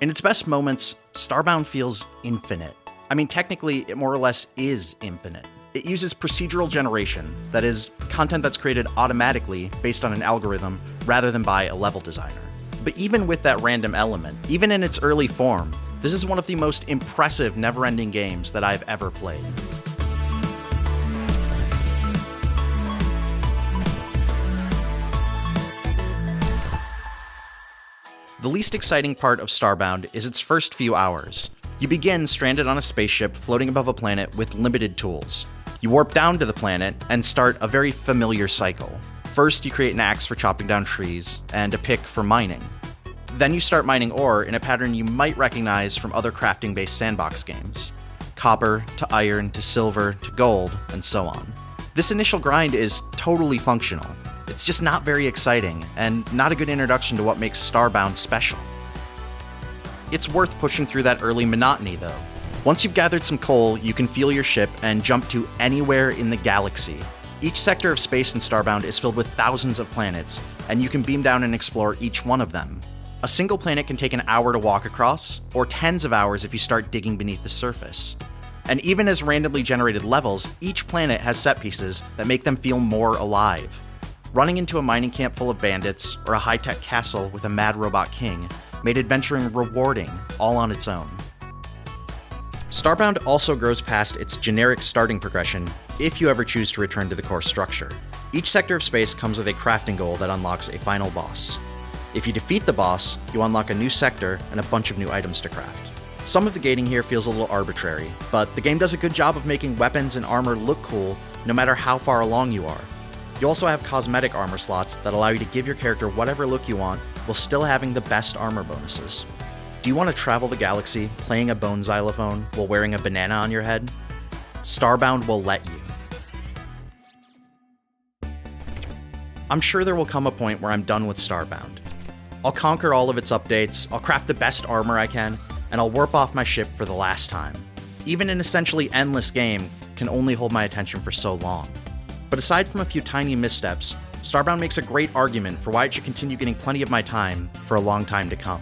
In its best moments, Starbound feels infinite. I mean, technically, it more or less is infinite. It uses procedural generation, that is, content that's created automatically based on an algorithm rather than by a level designer. But even with that random element, even in its early form, this is one of the most impressive never-ending games that I've ever played. The least exciting part of Starbound is its first few hours. You begin stranded on a spaceship floating above a planet with limited tools. You warp down to the planet and start a very familiar cycle. First, you create an axe for chopping down trees, and a pick for mining. Then you start mining ore in a pattern you might recognize from other crafting-based sandbox games. Copper, to iron, to silver, to gold, and so on. This initial grind is totally functional. It's just not very exciting, and not a good introduction to what makes Starbound special. It's worth pushing through that early monotony, though. Once you've gathered some coal, you can fuel your ship and jump to anywhere in the galaxy. Each sector of space in Starbound is filled with thousands of planets, and you can beam down and explore each one of them. A single planet can take an hour to walk across, or tens of hours if you start digging beneath the surface. And even as randomly generated levels, each planet has set pieces that make them feel more alive. Running into a mining camp full of bandits, or a high-tech castle with a mad robot king, made adventuring rewarding all on its own. Starbound also grows past its generic starting progression if you ever choose to return to the core structure. Each sector of space comes with a crafting goal that unlocks a final boss. If you defeat the boss, you unlock a new sector and a bunch of new items to craft. Some of the gating here feels a little arbitrary, but the game does a good job of making weapons and armor look cool no matter how far along you are. You also have cosmetic armor slots that allow you to give your character whatever look you want while still having the best armor bonuses. Do you want to travel the galaxy playing a bone xylophone while wearing a banana on your head? Starbound will let you. I'm sure there will come a point where I'm done with Starbound. I'll conquer all of its updates, I'll craft the best armor I can, and I'll warp off my ship for the last time. Even an essentially endless game can only hold my attention for so long. But aside from a few tiny missteps, Starbound makes a great argument for why it should continue getting plenty of my time for a long time to come.